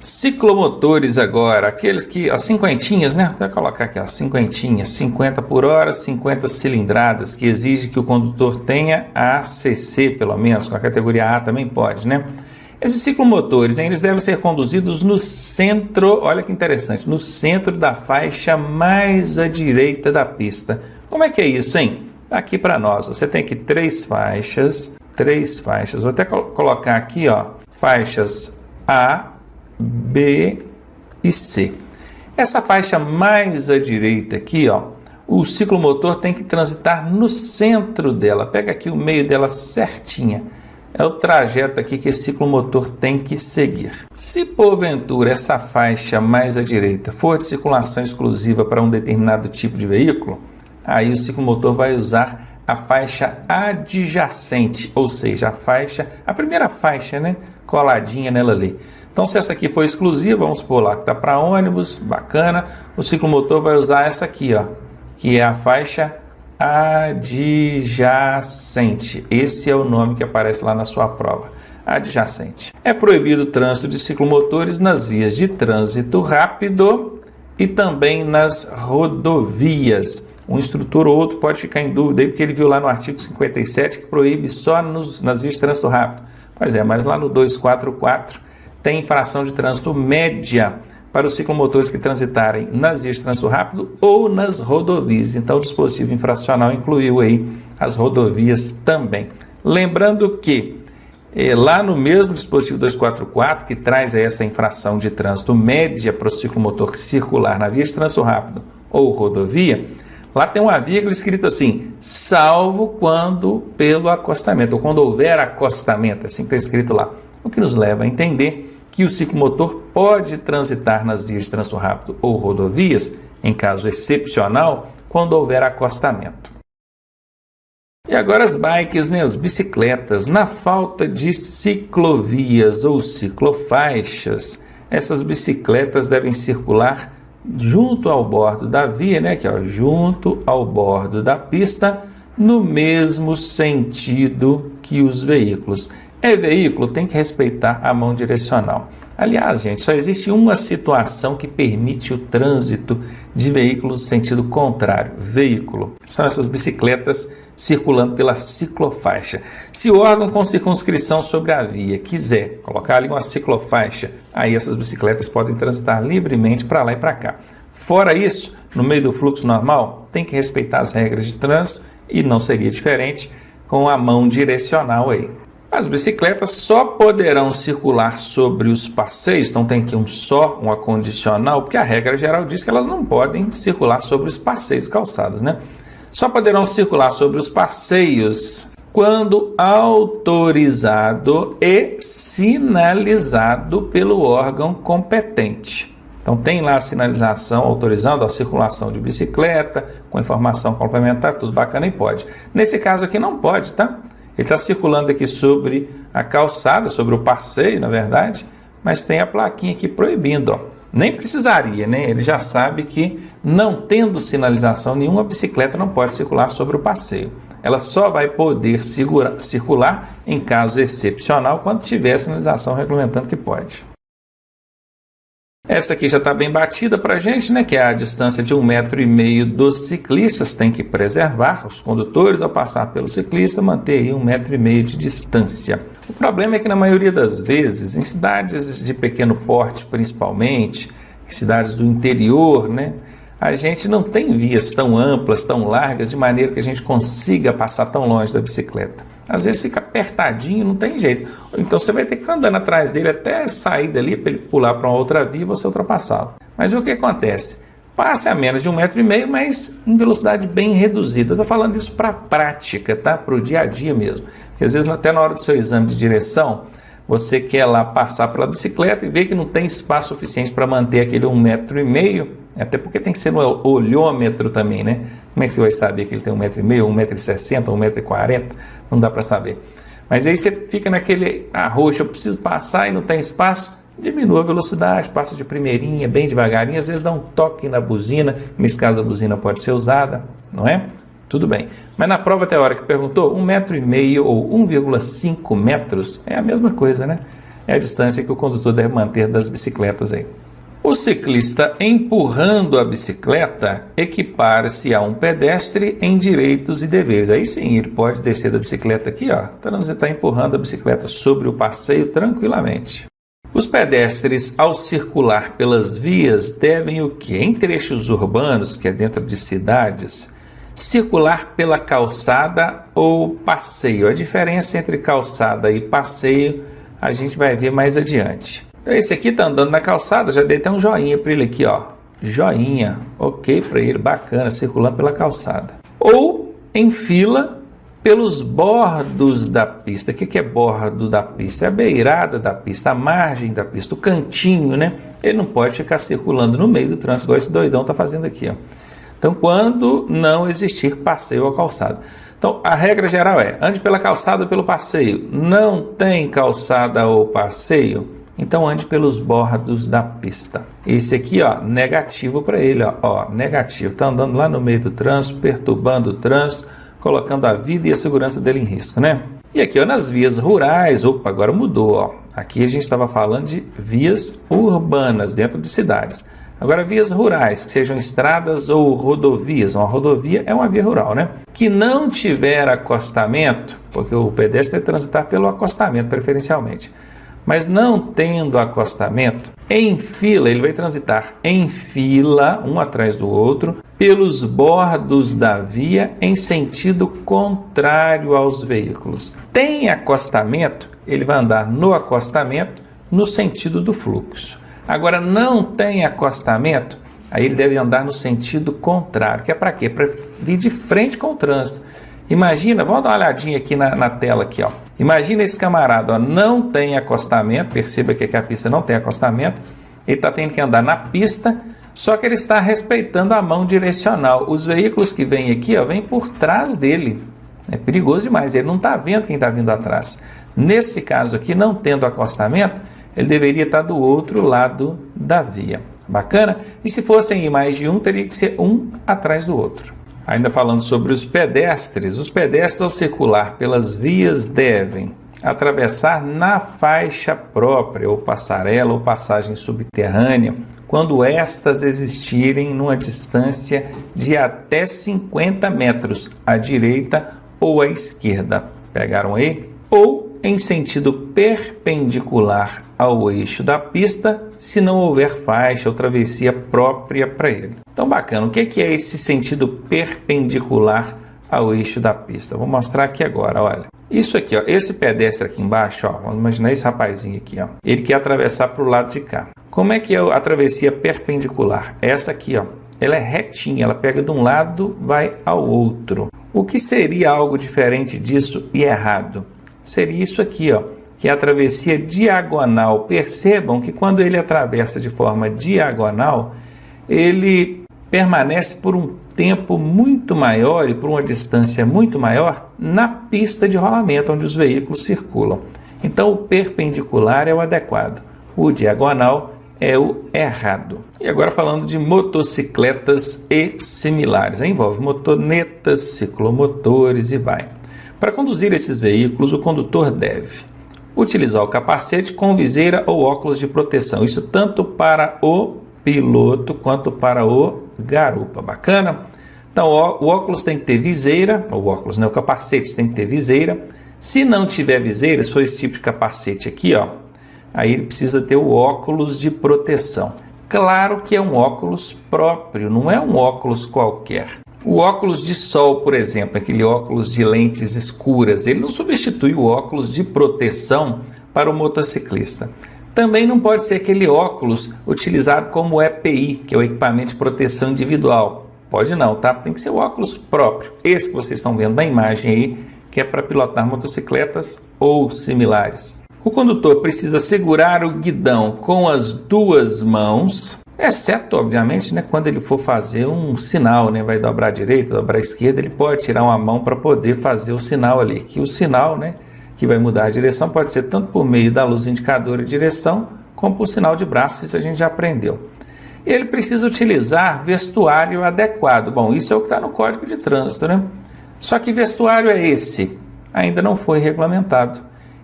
Ciclomotores agora, aqueles que, as cinquentinhas, né? Vou colocar aqui, as cinquentinhas, 50 por hora, 50 cilindradas, que exige que o condutor tenha ACC, pelo menos, com a categoria A também pode, né? Esses ciclomotores, eles devem ser conduzidos no centro, olha que interessante, no centro da faixa mais à direita da pista. Como é que é isso, hein? Aqui para nós, você tem aqui três faixas, vou até colocar aqui, ó, faixas A, B e C. Essa faixa mais à direita aqui, ó, o ciclomotor tem que transitar no centro dela. Pega aqui o meio dela certinha. É o trajeto aqui que esse ciclomotor tem que seguir. Se porventura essa faixa mais à direita for de circulação exclusiva para um determinado tipo de veículo, aí o ciclomotor vai usar a faixa adjacente, ou seja, a primeira faixa, né, coladinha nela ali. Então, se essa aqui for exclusiva, vamos supor lá que está para ônibus, bacana, o ciclomotor vai usar essa aqui, ó, que é a faixa adjacente. Esse é o nome que aparece lá na sua prova, adjacente. É proibido o trânsito de ciclomotores nas vias de trânsito rápido e também nas rodovias. Um instrutor ou outro pode ficar em dúvida aí, porque ele viu lá no artigo 57 que proíbe só nas vias de trânsito rápido. Pois é, mas lá no 244 tem infração de trânsito média para os ciclomotores que transitarem nas vias de trânsito rápido ou nas rodovias. Então, o dispositivo infracional incluiu aí as rodovias também. Lembrando que lá no mesmo dispositivo 244, que traz aí essa infração de trânsito média para o ciclomotor que circular na via de trânsito rápido ou rodovia, lá tem uma vírgula escrita assim, salvo quando pelo acostamento, ou quando houver acostamento, assim que está escrito lá. O que nos leva a entender que o ciclomotor pode transitar nas vias de trânsito rápido ou rodovias, em caso excepcional, quando houver acostamento. E agora as bikes, né, as bicicletas. Na falta de ciclovias ou ciclofaixas, essas bicicletas devem circular junto ao bordo da via, né, aqui, ó, junto ao bordo da pista, no mesmo sentido que os veículos. Veículo tem que respeitar a mão direcional. Aliás, gente, só existe uma situação que permite o trânsito de veículos no sentido contrário. Veículo. São essas bicicletas circulando pela ciclofaixa. Se o órgão com circunscrição sobre a via quiser colocar ali uma ciclofaixa, aí essas bicicletas podem transitar livremente para lá e para cá. Fora isso, no meio do fluxo normal, tem que respeitar as regras de trânsito e não seria diferente com a mão direcional aí. As bicicletas só poderão circular sobre os passeios, então tem aqui um acondicional, porque a regra geral diz que elas não podem circular sobre os passeios, calçadas, né? Só poderão circular sobre os passeios quando autorizado e sinalizado pelo órgão competente. Então tem lá a sinalização autorizando a circulação de bicicleta, com informação complementar, tudo bacana e pode. Nesse caso aqui não pode, tá? Ele está circulando aqui sobre a calçada, sobre o passeio, na verdade, mas tem a plaquinha aqui proibindo, ó. Nem precisaria, né? Ele já sabe que, não tendo sinalização nenhuma, a bicicleta não pode circular sobre o passeio. Ela só vai poder circular em caso excepcional quando tiver sinalização regulamentando que pode. Essa aqui já está bem batida para a gente, né? Que é a distância de 1,5 m dos ciclistas, tem que preservar os condutores ao passar pelo ciclista, manter aí 1,5 m de distância. O problema é que na maioria das vezes, em cidades de pequeno porte principalmente, em cidades do interior, né? A gente não tem vias tão amplas, tão largas, de maneira que a gente consiga passar tão longe da bicicleta. Às vezes fica apertadinho, não tem jeito. Então você vai ter que ficar andando atrás dele até sair dali para ele pular para uma outra via e você ultrapassá-lo. Mas o que acontece? Passe a menos de 1,5 m, mas em velocidade bem reduzida. Eu estou falando isso para a prática, tá? Para o dia a dia mesmo. Porque às vezes até na hora do seu exame de direção, você quer lá passar pela bicicleta e vê que não tem espaço suficiente para manter aquele 1,5 m, até porque tem que ser no olhômetro também, né? Como é que você vai saber que ele tem 1,5 m, 1,60 m, 1,40 m? Não dá para saber. Mas aí você fica naquele arroxo, eu preciso passar e não tem espaço, diminua a velocidade, passa de primeirinha, bem devagarinho, às vezes dá um toque na buzina, nesse caso a buzina pode ser usada, não é? Tudo bem. Mas na prova teórica perguntou 1,5 m ou 1,5 metros, é a mesma coisa, né? é a distância que o condutor deve manter das bicicletas aí. O ciclista empurrando a bicicleta equipara-se a um pedestre em direitos e deveres. Aí sim, ele pode descer da bicicleta aqui, ó, está empurrando a bicicleta sobre o passeio tranquilamente. Os pedestres, ao circular pelas vias, devem o quê? Em trechos urbanos, que é dentro de cidades, circular pela calçada ou passeio. A diferença entre calçada e passeio a gente vai ver mais adiante. Então, esse aqui está andando na calçada, já dei até um joinha para ele aqui, ó. Joinha, ok para ele, bacana, circulando pela calçada. Ou em fila pelos bordos da pista. O que é bordo da pista? É a beirada da pista, a margem da pista, o cantinho, né? Ele não pode ficar circulando no meio do trânsito, igual esse doidão está fazendo aqui, ó. Então, quando não existir passeio ou calçada. Então, a regra geral é, ande pela calçada ou pelo passeio. Não tem calçada ou passeio, então ande pelos bordos da pista. Esse aqui, ó, negativo para ele, ó, negativo. Está andando lá no meio do trânsito, perturbando o trânsito, colocando a vida e a segurança dele em risco, né? E aqui, ó, nas vias rurais, opa, agora mudou, ó. Aqui a gente estava falando de vias urbanas, dentro de cidades. Agora, vias rurais, que sejam estradas ou rodovias. Uma rodovia é uma via rural, né? Que não tiver acostamento, porque o pedestre deve transitar pelo acostamento, preferencialmente. Mas não tendo acostamento, em fila, ele vai transitar em fila, um atrás do outro, pelos bordos da via em sentido contrário aos veículos. Tem acostamento, ele vai andar no acostamento no sentido do fluxo. Agora, não tem acostamento, aí ele deve andar no sentido contrário, que é para quê? Para vir de frente com o trânsito. Imagina, vamos dar uma olhadinha aqui na tela, aqui, ó. Imagina esse camarada, ó, não tem acostamento, perceba que aqui a pista não tem acostamento, ele está tendo que andar na pista, só que ele está respeitando a mão direcional. Os veículos que vêm aqui, ó, vêm por trás dele. É perigoso demais, ele não está vendo quem está vindo atrás. Nesse caso aqui, não tendo acostamento, ele deveria estar do outro lado da via. Bacana? E se fossem mais de um, teria que ser um atrás do outro. Ainda falando sobre os pedestres ao circular pelas vias devem atravessar na faixa própria, ou passarela, ou passagem subterrânea, quando estas existirem numa distância de até 50 metros à direita ou à esquerda. Pegaram aí? Ou em sentido perpendicular ao eixo da pista, se não houver faixa ou travessia própria para ele. Então, bacana. O que é esse sentido perpendicular ao eixo da pista? Vou mostrar aqui agora, olha. Isso aqui, ó, esse pedestre aqui embaixo, ó, vamos imaginar esse rapazinho aqui, ó. Ele quer atravessar para o lado de cá. Como é que é a travessia perpendicular? Essa aqui, ó, ela é retinha, ela pega de um lado, vai ao outro. O que seria algo diferente disso e errado? Seria isso aqui, ó, que é a travessia diagonal. Percebam que quando ele atravessa de forma diagonal, ele permanece por um tempo muito maior e por uma distância muito maior na pista de rolamento, onde os veículos circulam. Então, o perpendicular é o adequado, o diagonal é o errado. E agora falando de motocicletas e similares. Envolve motonetas, ciclomotores e vai. Para conduzir esses veículos, o condutor deve utilizar o capacete com viseira ou óculos de proteção. Isso tanto para o piloto quanto para o garupa. Bacana? Então, o óculos tem que ter viseira, o capacete tem que ter viseira. Se não tiver viseira, se for esse tipo de capacete aqui, ó, aí ele precisa ter o óculos de proteção. Claro que é um óculos próprio, não é um óculos qualquer. O óculos de sol, por exemplo, aquele óculos de lentes escuras, ele não substitui o óculos de proteção para o motociclista. Também não pode ser aquele óculos utilizado como EPI, que é o equipamento de proteção individual. Pode não, tá? Tem que ser o óculos próprio. Esse que vocês estão vendo na imagem aí, que é para pilotar motocicletas ou similares. O condutor precisa segurar o guidão com as duas mãos, exceto, obviamente, né, quando ele for fazer um sinal, né, vai dobrar a direita, dobrar a esquerda, ele pode tirar uma mão para poder fazer o sinal ali. Que o sinal, né, que vai mudar a direção pode ser tanto por meio da luz indicadora de direção, como por sinal de braço, isso a gente já aprendeu. Ele precisa utilizar vestuário adequado. Bom, isso é o que está no Código de Trânsito, né? Só que vestuário é esse? Ainda não foi regulamentado.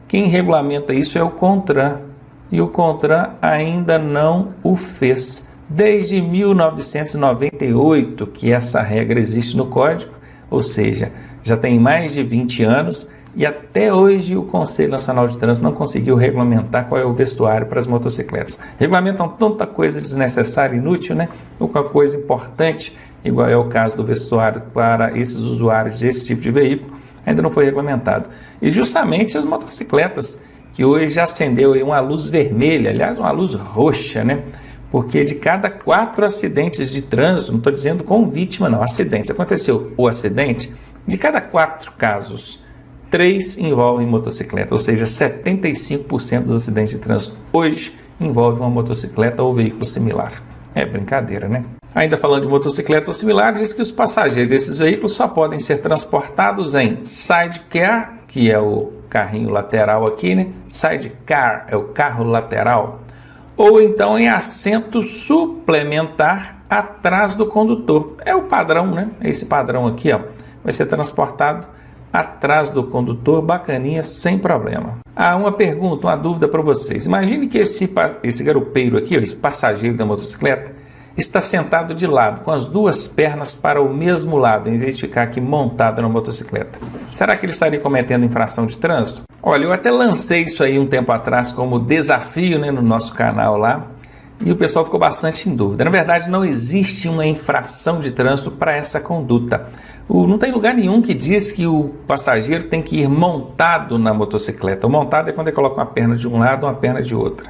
Quem regulamenta isso é o CONTRAN, e o CONTRAN ainda não o fez. Desde 1998 que essa regra existe no Código, ou seja, já tem mais de 20 anos e até hoje o Conselho Nacional de Trânsito não conseguiu regulamentar qual é o vestuário para as motocicletas. Regulamentam tanta coisa desnecessária e inútil, né? Uma coisa importante, igual é o caso do vestuário para esses usuários desse tipo de veículo, ainda não foi regulamentado. E justamente as motocicletas, que hoje já acendeu aí uma luz vermelha, aliás, uma luz roxa, né? Porque de cada 4 acidentes de trânsito, não estou dizendo com vítima não, acidentes, aconteceu o acidente, de cada 4 casos, 3 envolvem motocicleta, ou seja, 75% dos acidentes de trânsito hoje envolvem uma motocicleta ou veículo similar. É brincadeira, né? Ainda falando de motocicletas ou similares, diz que os passageiros desses veículos só podem ser transportados em sidecar, que é o carrinho lateral aqui, né? Sidecar é o carro lateral. Ou então em assento suplementar atrás do condutor. É o padrão, né? Esse padrão aqui, ó, vai ser transportado atrás do condutor, bacaninha, sem problema. Uma pergunta, uma dúvida para vocês. Imagine que esse garupeiro aqui, ó, esse passageiro da motocicleta, está sentado de lado, com as 2 pernas para o mesmo lado, em vez de ficar aqui montado na motocicleta. Será que ele estaria cometendo infração de trânsito? Olha, eu até lancei isso aí um tempo atrás como desafio, né, no nosso canal lá, e o pessoal ficou bastante em dúvida. Na verdade, não existe uma infração de trânsito para essa conduta. Não tem lugar nenhum que diz que o passageiro tem que ir montado na motocicleta. O montado é quando ele coloca uma perna de um lado e uma perna de outra.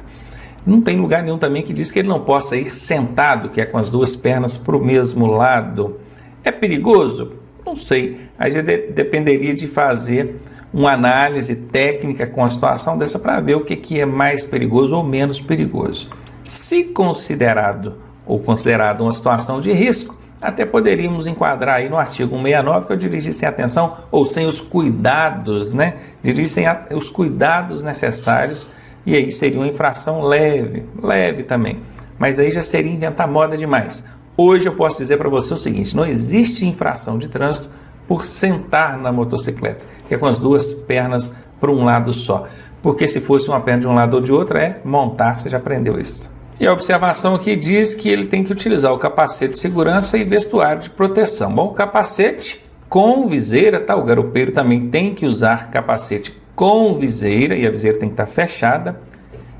Não tem lugar nenhum também que diz que ele não possa ir sentado, que é com as 2 pernas para o mesmo lado. É perigoso? Não sei. A gente dependeria de fazer uma análise técnica com a situação dessa para ver o que é mais perigoso ou menos perigoso. Se considerado uma situação de risco, até poderíamos enquadrar aí no artigo 169 que eu dirigi sem atenção ou sem os cuidados, né? Dirigir sem os cuidados necessários, e aí seria uma infração leve também. Mas aí já seria inventar moda demais. Hoje eu posso dizer para você o seguinte: não existe infração de trânsito por sentar na motocicleta, que é com as 2 pernas para um lado só. Porque se fosse uma perna de um lado ou de outro, é montar, você já aprendeu isso. E a observação aqui diz que ele tem que utilizar o capacete de segurança e vestuário de proteção. Bom, capacete com viseira, tá? O garupeiro também tem que usar capacete com viseira, e a viseira tem que estar fechada.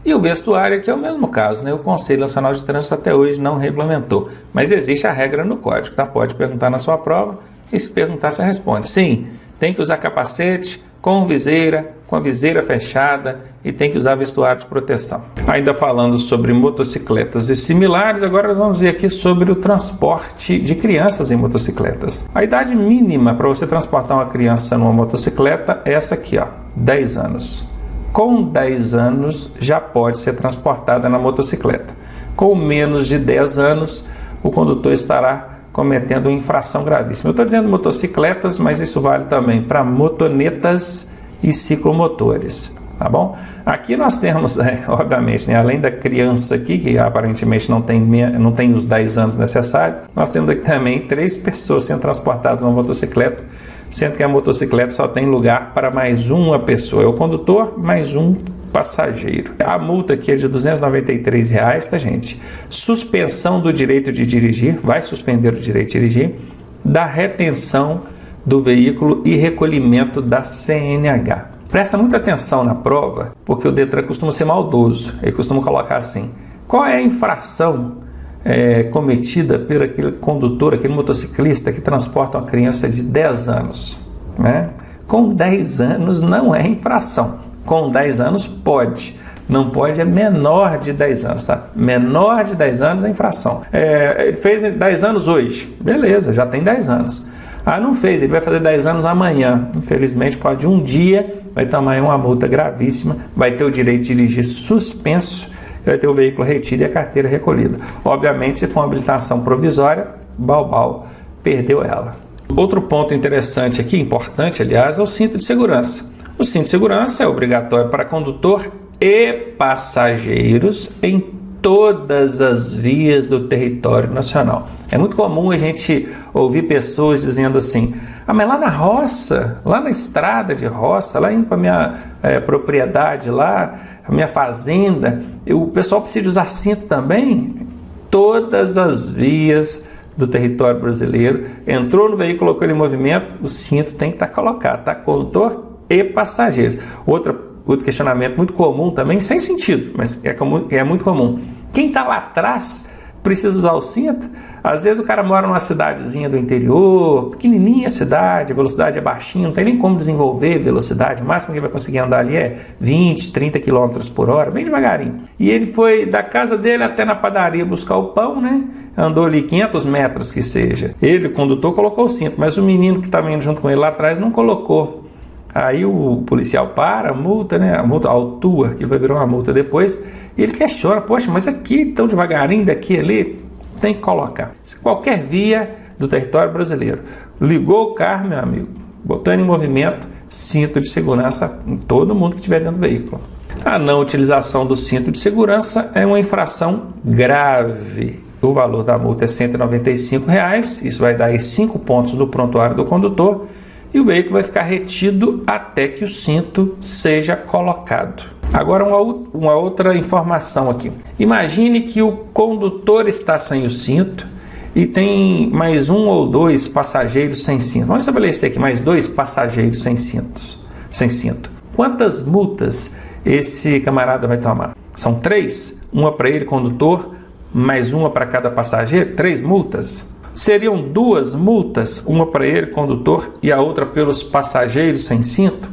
E o vestuário aqui é o mesmo caso, né? O Conselho Nacional de Trânsito até hoje não regulamentou. Mas existe a regra no código, tá? Pode perguntar na sua prova, e se perguntar, você responde. Sim, tem que usar capacete com viseira, com a viseira fechada, e tem que usar vestuário de proteção. Ainda falando sobre motocicletas e similares, agora nós vamos ver aqui sobre o transporte de crianças em motocicletas. A idade mínima para você transportar uma criança numa motocicleta é essa aqui, ó, 10 anos. Com 10 anos já pode ser transportada na motocicleta. Com menos de 10 anos, o condutor estará cometendo uma infração gravíssima. Eu estou dizendo motocicletas, mas isso vale também para motonetas e ciclomotores, tá bom? Aqui nós temos, obviamente, né, além da criança aqui, que aparentemente não tem os 10 anos necessários, nós temos aqui também 3 pessoas sendo transportadas numa motocicleta, sendo que a motocicleta só tem lugar para mais uma pessoa. É o condutor mais um passageiro. A multa aqui é de R$ 293, tá, gente? Suspensão do direito de dirigir, vai suspender o direito de dirigir, da retenção do veículo e recolhimento da CNH. Presta muita atenção na prova, porque o Detran costuma ser maldoso. Ele costuma colocar assim: qual é a infração cometida por aquele condutor, aquele motociclista que transporta uma criança de 10 anos? Né? Com 10 anos não é infração. Com 10 anos pode. Não pode é menor de 10 anos, tá? Menor de 10 anos é infração. Ele fez 10 anos hoje. Beleza, já tem 10 anos. Não fez, ele vai fazer 10 anos amanhã. Infelizmente, pode um dia, vai tomar uma multa gravíssima, vai ter o direito de dirigir suspenso, vai ter o veículo retido e a carteira recolhida. Obviamente, se for uma habilitação provisória, perdeu ela. Outro ponto interessante aqui, importante, aliás, é o cinto de segurança. O cinto de segurança é obrigatório para condutor e passageiros em todas as vias do território nacional. É muito comum a gente ouvir pessoas dizendo assim: ah, mas lá na roça, lá na estrada de roça, lá indo para a minha propriedade, lá, a minha fazenda, o pessoal precisa usar cinto também? Todas as vias do território brasileiro, entrou no veículo, colocou ele em movimento, o cinto tem que estar colocado, tá? Condutor e passageiros. Outro questionamento muito comum também, sem sentido, mas é muito comum. Quem está lá atrás precisa usar o cinto? Às vezes o cara mora numa cidadezinha do interior, pequenininha a cidade, a velocidade é baixinha, não tem nem como desenvolver velocidade, o máximo que ele vai conseguir andar ali é 20, 30 km por hora, bem devagarinho. E ele foi da casa dele até na padaria buscar o pão, né? Andou ali 500 metros que seja. Ele, o condutor, colocou o cinto, mas o menino que estava indo junto com ele lá atrás não colocou. Aí o policial para, multa, né? A multa autua, que vai virar uma multa depois, e ele questiona: poxa, mas aqui tão devagarinho, daqui ali, tem que colocar. Qualquer via do território brasileiro, ligou o carro, meu amigo, botou ele em movimento, cinto de segurança em todo mundo que estiver dentro do veículo. A não utilização do cinto de segurança é uma infração grave. O valor da multa é R$ 195, isso vai dar aí 5 pontos do prontuário do condutor, e o veículo vai ficar retido até que o cinto seja colocado. Agora uma outra informação aqui. Imagine que o condutor está sem o cinto e tem mais um ou dois passageiros sem cinto. Vamos estabelecer aqui mais 2 passageiros sem cinto. Quantas multas esse camarada vai tomar? São 3? Uma para ele, condutor, mais uma para cada passageiro? 3 multas? Seriam 2 multas, uma para ele, condutor, e a outra pelos passageiros sem cinto?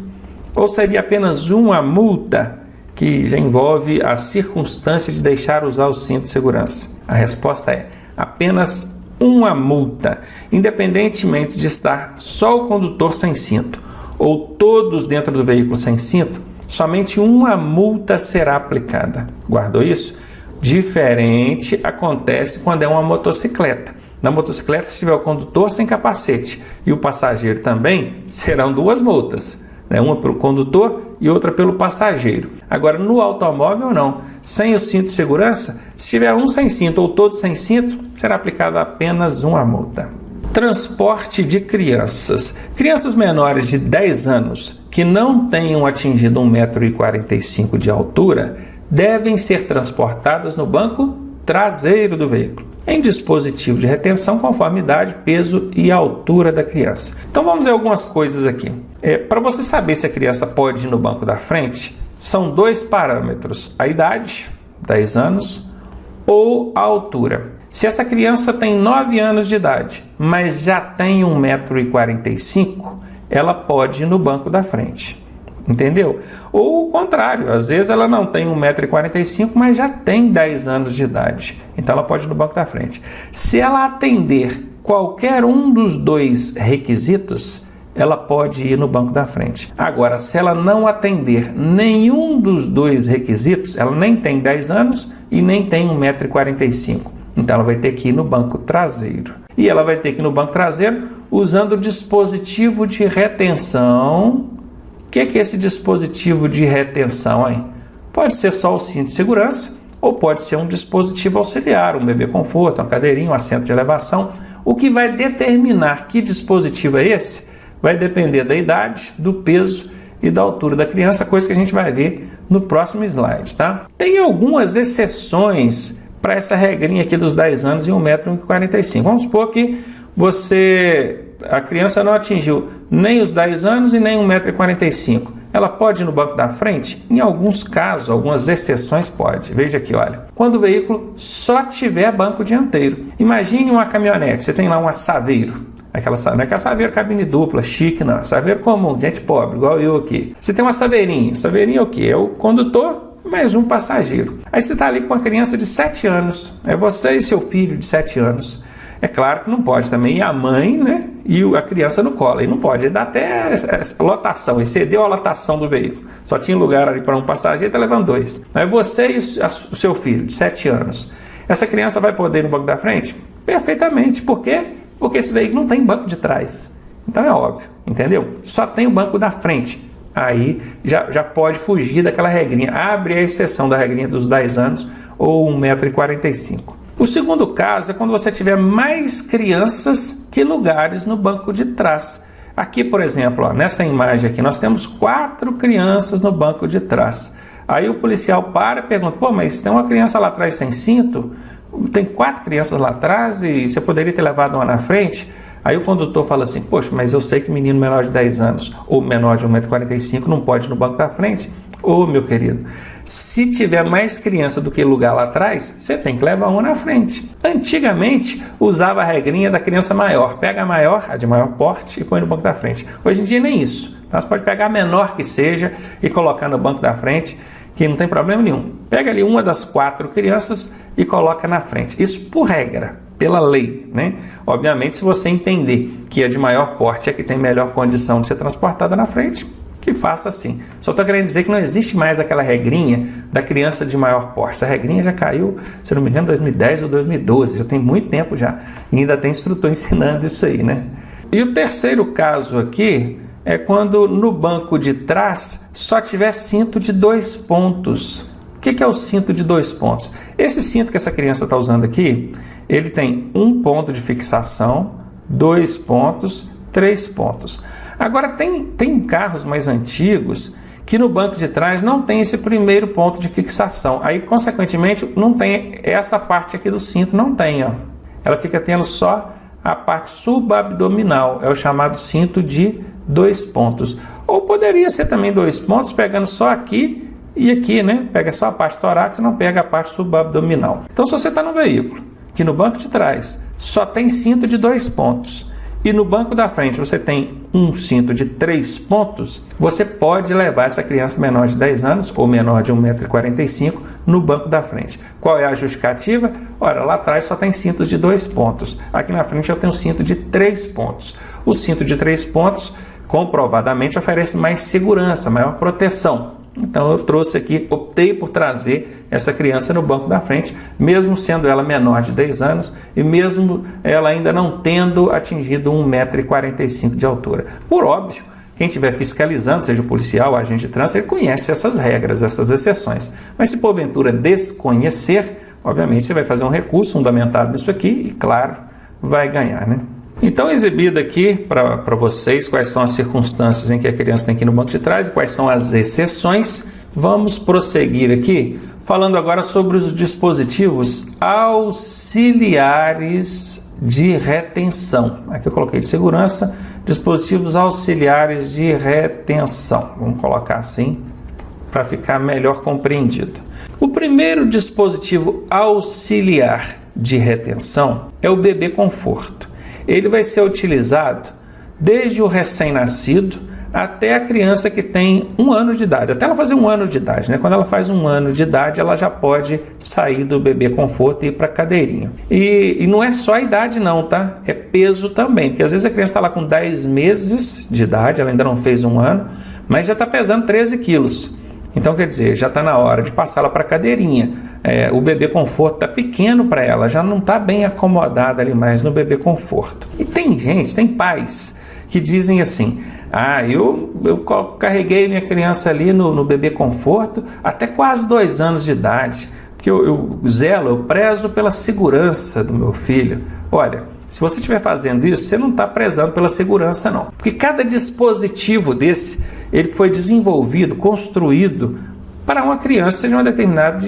Ou seria apenas uma multa que já envolve a circunstância de deixar usar o cinto de segurança? A resposta é apenas uma multa, independentemente de estar só o condutor sem cinto ou todos dentro do veículo sem cinto, somente uma multa será aplicada. Guardou isso? Diferente acontece quando é uma motocicleta. Na motocicleta, se tiver o condutor sem capacete e o passageiro também, serão 2 multas, né? Uma pelo condutor e outra pelo passageiro. Agora, no automóvel, não. Sem o cinto de segurança, se tiver um sem cinto ou todos sem cinto, será aplicada apenas uma multa. Transporte de crianças. Crianças menores de 10 anos que não tenham atingido 1,45 m de altura devem ser transportadas no banco traseiro do veículo, em dispositivo de retenção conforme idade, peso e altura da criança. Então vamos ver algumas coisas aqui. Para você saber se a criança pode ir no banco da frente, são 2 parâmetros: a idade, 10 anos, ou a altura. Se essa criança tem 9 anos de idade, mas já tem 1,45 m, ela pode ir no banco da frente. Entendeu? Ou o contrário, às vezes ela não tem 1,45 m, mas já tem 10 anos de idade. Então ela pode ir no banco da frente. Se ela atender qualquer um dos 2 requisitos, ela pode ir no banco da frente. Agora, se ela não atender nenhum dos 2 requisitos, ela nem tem 10 anos e nem tem 1,45 m. Então ela vai ter que ir no banco traseiro. E ela vai ter que ir no banco traseiro usando o dispositivo de retenção. O que é esse dispositivo de retenção, hein? Pode ser só o cinto de segurança ou pode ser um dispositivo auxiliar, um bebê conforto, uma cadeirinha, um assento de elevação. O que vai determinar que dispositivo é esse vai depender da idade, do peso e da altura da criança, coisa que a gente vai ver no próximo slide, tá? Tem algumas exceções para essa regrinha aqui dos 10 anos e 1,45 m. Vamos supor que a criança não atingiu nem os 10 anos e nem 1,45 m. Ela pode ir no banco da frente? Em alguns casos, algumas exceções pode. Veja aqui, olha. Quando o veículo só tiver banco dianteiro. Imagine uma caminhonete, você tem lá um Saveiro. Não é aquela Saveiro cabine dupla, chique, não. Saveiro comum, gente pobre, igual eu aqui. Você tem uma Saveirinha. Saveirinha é o quê? É o condutor mais um passageiro. Aí você está ali com uma criança de 7 anos. É você e seu filho de 7 anos. É claro que não pode também ir a mãe, né, e a criança no colo. Aí não pode, ele dá até lotação, excedeu a lotação do veículo. Só tinha lugar ali para um passageiro, está levando 2. Aí você e o seu filho de 7 anos. Essa criança vai poder ir no banco da frente? Perfeitamente. Por quê? Porque esse veículo não tem banco de trás. Então é óbvio, entendeu? Só tem o banco da frente. Aí já pode fugir daquela regrinha. Abre a exceção da regrinha dos 10 anos ou 1,45 m. O segundo caso é quando você tiver mais crianças que lugares no banco de trás. Aqui, por exemplo, ó, nessa imagem aqui, nós temos 4 crianças no banco de trás. Aí o policial para e pergunta, pô, mas tem uma criança lá atrás sem cinto? Tem 4 crianças lá atrás e você poderia ter levado uma na frente? Aí o condutor fala assim, poxa, mas eu sei que menino menor de 10 anos ou menor de 1,45 m não pode ir no banco da frente. Ô, meu querido, se tiver mais criança do que lugar lá atrás, você tem que levar uma na frente. Antigamente, usava a regrinha da criança maior. Pega a maior, a de maior porte, e põe no banco da frente. Hoje em dia, nem isso. Então, você pode pegar a menor que seja e colocar no banco da frente, que não tem problema nenhum. Pega ali uma das 4 crianças e coloca na frente. Isso por regra, pela lei, né? Obviamente, se você entender que a de maior porte é que tem melhor condição de ser transportada na frente, que faça assim. Só estou querendo dizer que não existe mais aquela regrinha da criança de maior porte. Essa regrinha já caiu, se não me engano, em 2010 ou 2012, já tem muito tempo já. E ainda tem instrutor ensinando isso aí, né? E o terceiro caso aqui é quando no banco de trás só tiver cinto de 2 pontos. O que é o cinto de 2 pontos? Esse cinto que essa criança está usando aqui, ele tem 1 ponto de fixação, 2 pontos, 3 pontos. Agora, tem carros mais antigos que no banco de trás não tem esse primeiro ponto de fixação. Aí, consequentemente, não tem essa parte aqui do cinto, não tem, ó. Ela fica tendo só a parte subabdominal, é o chamado cinto de 2 pontos. Ou poderia ser também 2 pontos, pegando só aqui e aqui, né? Pega só a parte torácica, não pega a parte subabdominal. Então, se você está no veículo, que no banco de trás só tem cinto de 2 pontos, e no banco da frente você tem um cinto de 3 pontos, você pode levar essa criança menor de 10 anos ou menor de 1,45 m no banco da frente. Qual é a justificativa? Ora, lá atrás só tem cintos de 2 pontos. Aqui na frente eu tenho um cinto de 3 pontos. O cinto de 3 pontos comprovadamente oferece mais segurança, maior proteção. Então eu trouxe aqui, optei por trazer essa criança no banco da frente, mesmo sendo ela menor de 10 anos e mesmo ela ainda não tendo atingido 1,45 m de altura. Por óbvio, quem estiver fiscalizando, seja o policial, o agente de trânsito, ele conhece essas regras, essas exceções. Mas se porventura desconhecer, obviamente você vai fazer um recurso fundamentado nisso aqui e, claro, vai ganhar, né? Então, exibido aqui para vocês quais são as circunstâncias em que a criança tem que ir no banco de trás e quais são as exceções, vamos prosseguir aqui falando agora sobre os dispositivos auxiliares de retenção. Aqui eu coloquei de segurança, dispositivos auxiliares de retenção. Vamos colocar assim para ficar melhor compreendido. O primeiro dispositivo auxiliar de retenção é o bebê conforto. Ele vai ser utilizado desde o recém-nascido até a criança que tem 1 ano de idade, até ela fazer 1 ano de idade, né? Quando ela faz 1 ano de idade, ela já pode sair do bebê conforto e ir para a cadeirinha. E não é só a idade não, tá? É peso também, porque às vezes a criança está lá com 10 meses de idade, ela ainda não fez 1 ano, mas já está pesando 13 quilos. Então, quer dizer, já está na hora de passá-la para a cadeirinha. O bebê conforto está pequeno para ela, já não está bem acomodada ali mais no bebê conforto. E tem gente, tem pais que dizem assim, eu carreguei minha criança ali no bebê conforto até quase 2 anos de idade, porque eu prezo pela segurança do meu filho. Olha, se você estiver fazendo isso, você não está prezando pela segurança não, porque cada dispositivo desse, ele foi desenvolvido, construído para uma criança de um determinado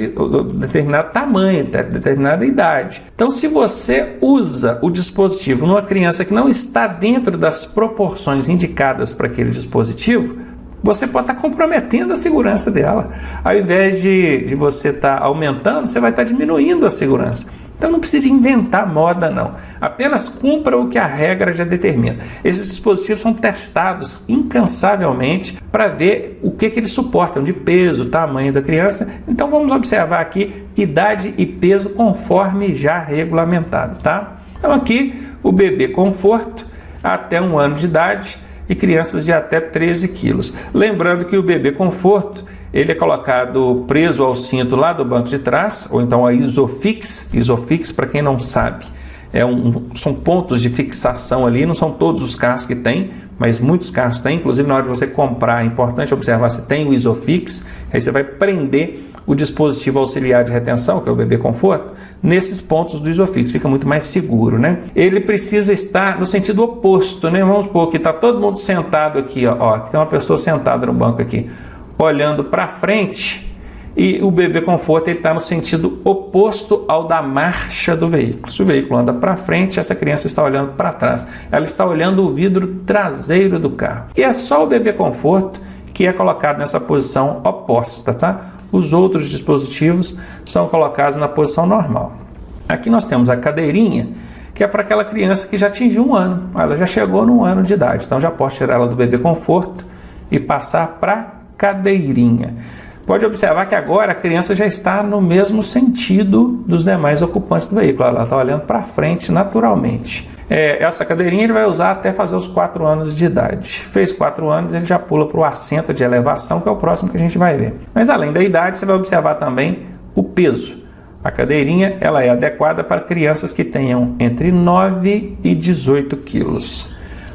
tamanho, determinada idade. Então, se você usa o dispositivo numa criança que não está dentro das proporções indicadas para aquele dispositivo, você pode estar comprometendo a segurança dela. Ao invés de você estar aumentando, você vai estar diminuindo a segurança. Então não precisa inventar moda não, apenas cumpra o que a regra já determina. Esses dispositivos são testados incansavelmente para ver o que eles suportam de peso, tamanho da criança. Então vamos observar aqui idade e peso conforme já regulamentado, tá? Então aqui o bebê conforto até 1 ano de idade e crianças de até 13 quilos. Lembrando que o bebê conforto, ele é colocado preso ao cinto lá do banco de trás, ou então a Isofix, para quem não sabe, são pontos de fixação ali, não são todos os carros que tem, mas muitos carros têm, inclusive na hora de você comprar, é importante observar se tem o Isofix, aí você vai prender o dispositivo auxiliar de retenção, que é o bebê conforto, nesses pontos do Isofix, fica muito mais seguro, né? Ele precisa estar no sentido oposto, né? Vamos supor que está todo mundo sentado aqui, ó, tem uma pessoa sentada no banco aqui, olhando para frente, e o bebê conforto está no sentido oposto ao da marcha do veículo. Se o veículo anda para frente, essa criança está olhando para trás. Ela está olhando o vidro traseiro do carro. E é só o bebê conforto que é colocado nessa posição oposta, tá? Os outros dispositivos são colocados na posição normal. Aqui nós temos a cadeirinha, que é para aquela criança que já atingiu 1 ano. Ela já chegou no 1 ano de idade. Então já posso tirar ela do bebê conforto e passar para a cadeirinha. Pode observar que agora a criança já está no mesmo sentido dos demais ocupantes do veículo. Ela está olhando para frente naturalmente. Essa cadeirinha ele vai usar até fazer os 4 anos de idade. Fez 4 anos, ele já pula para o assento de elevação, que é o próximo que a gente vai ver. Mas além da idade, você vai observar também o peso. A cadeirinha ela é adequada para crianças que tenham entre 9 e 18 quilos.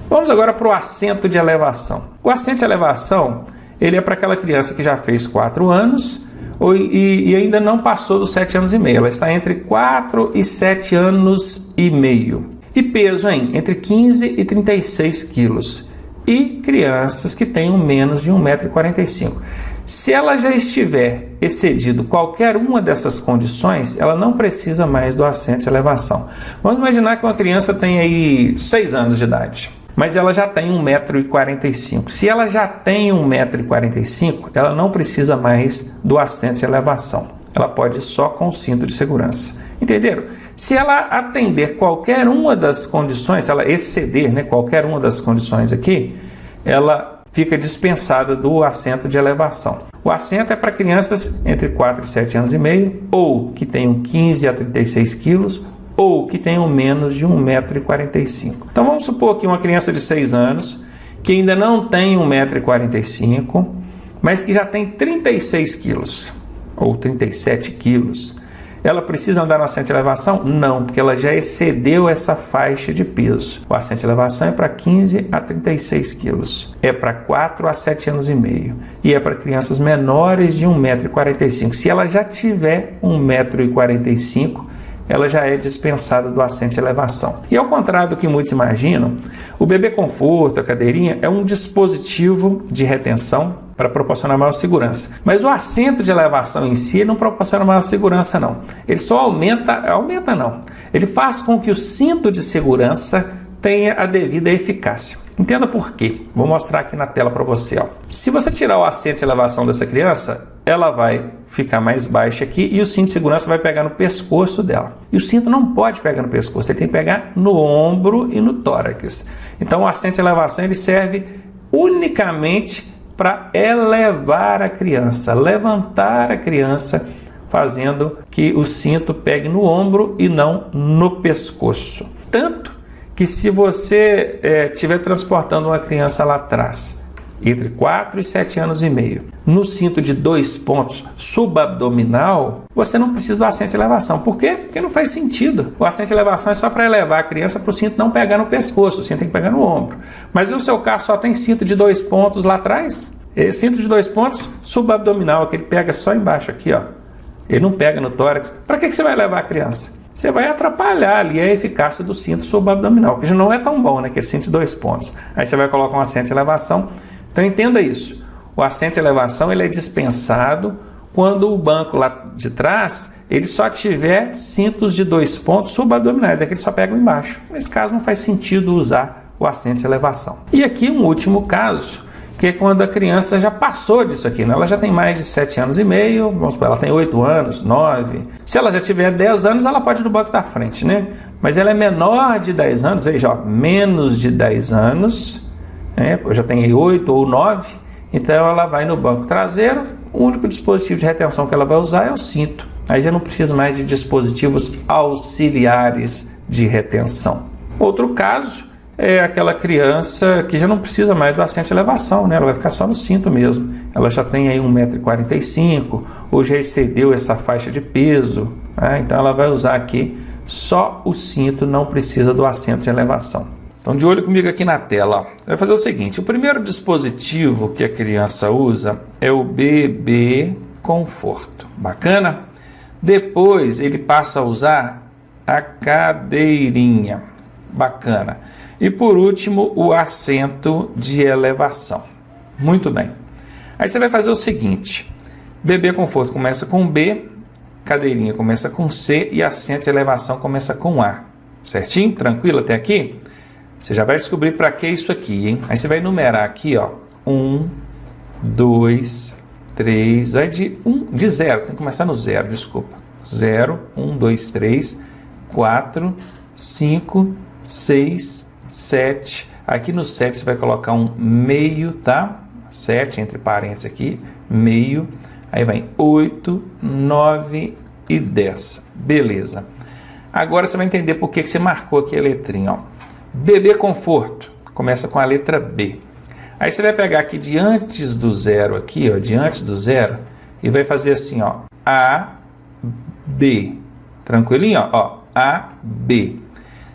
Vamos agora para o assento de elevação. O assento de elevação ele é para aquela criança que já fez 4 anos e ainda não passou dos 7 anos e meio. Ela está entre 4 e 7 anos e meio. E peso, entre 15 e 36 quilos. E crianças que tenham menos de 1,45 m. Se ela já estiver excedido qualquer uma dessas condições, ela não precisa mais do assento de elevação. Vamos imaginar que uma criança tem aí 6 anos de idade. Mas ela já tem 1,45 m. Se ela já tem 1,45 m, ela não precisa mais do assento de elevação. Ela pode ir só com o cinto de segurança. Entenderam? Se ela atender qualquer uma das condições, se ela exceder qualquer uma das condições aqui, ela fica dispensada do assento de elevação. O assento é para crianças entre 4 e 7 anos e meio, ou que tenham 15 a 36 quilos, ou que tenham menos de 1,45 m. Então vamos supor que uma criança de 6 anos, que ainda não tem 1,45 m, mas que já tem 36 quilos, ou 37 quilos, ela precisa andar no assento de elevação? Não, porque ela já excedeu essa faixa de peso. O assento de elevação é para 15 a 36 quilos, é para 4 a 7 anos e meio, e é para crianças menores de 1,45 m. Se ela já tiver 1,45 m, ela já é dispensada do assento de elevação. E ao contrário do que muitos imaginam, o bebê conforto, a cadeirinha, é um dispositivo de retenção para proporcionar maior segurança. Mas o assento de elevação em si não proporciona maior segurança, não. Ele só aumenta não. Ele faz com que o cinto de segurança tenha a devida eficácia. Entenda por quê. Vou mostrar aqui na tela para você. Se você tirar o assento de elevação dessa criança, ela vai ficar mais baixa aqui e o cinto de segurança vai pegar no pescoço dela. E o cinto não pode pegar no pescoço, ele tem que pegar no ombro e no tórax. Então o assento de elevação ele serve unicamente para elevar a criança, levantar a criança, fazendo que o cinto pegue no ombro e não no pescoço. Tanto que se você estiver transportando uma criança lá atrás, entre 4 e 7 anos e meio, no cinto de 2 pontos subabdominal, você não precisa do assento de elevação. Por quê? Porque não faz sentido. O assento de elevação é só para elevar a criança para o cinto não pegar no pescoço, o cinto tem que pegar no ombro. Mas no seu caso só tem cinto de 2 pontos lá atrás? Cinto de 2 pontos subabdominal, que ele pega só embaixo aqui, ele não pega no tórax. Para que você vai levar a criança? Você vai atrapalhar ali a eficácia do cinto subabdominal, que já não é tão bom, que é cinto de 2 pontos. Aí você vai colocar um assento de elevação. Então entenda isso. O assento de elevação ele é dispensado quando o banco lá de trás ele só tiver cintos de 2 pontos subabdominais, é que ele só pega embaixo. Nesse caso não faz sentido usar o assento de elevação. E aqui um último caso, que é quando a criança já passou disso aqui, Ela já tem mais de 7 anos e meio, vamos supor, ela tem 8 anos, 9. Se ela já tiver 10 anos, ela pode ir no banco da frente, Mas ela é menor de 10 anos, veja, menos de 10 anos, já tem 8 ou 9, então ela vai no banco traseiro, o único dispositivo de retenção que ela vai usar é o cinto. Aí já não precisa mais de dispositivos auxiliares de retenção. Outro caso é aquela criança que já não precisa mais do assento de elevação, Ela vai ficar só no cinto mesmo. Ela já tem aí 1,45 m, ou já excedeu essa faixa de peso, Então ela vai usar aqui só o cinto, não precisa do assento de elevação. Então de olho comigo aqui na tela, Você vai fazer o seguinte, o primeiro dispositivo que a criança usa é o bebê conforto. Bacana? Depois ele passa a usar a cadeirinha. Bacana. E por último, o assento de elevação. Muito bem. Aí você vai fazer o seguinte: bebê conforto começa com B, cadeirinha começa com C e assento de elevação começa com A. Certinho? Tranquilo até aqui? Você já vai descobrir para que isso aqui, hein? Aí você vai numerar aqui, ó. 1, 2, 3, vai de 0, tem que começar no 0, desculpa. 0, 1, 2, 3, 4, 5, 6, 7. Aqui no 7 você vai colocar um meio, tá? 7 entre parênteses aqui, meio. Aí vai 8, 9 e 10. Beleza. Agora você vai entender por que você marcou aqui a letrinha, ó. Bebê conforto, começa com a letra B. Aí você vai pegar aqui de antes do 0 aqui, ó, de antes do 0, e vai fazer assim, ó, A, B. Tranquilinho, ó, A, B.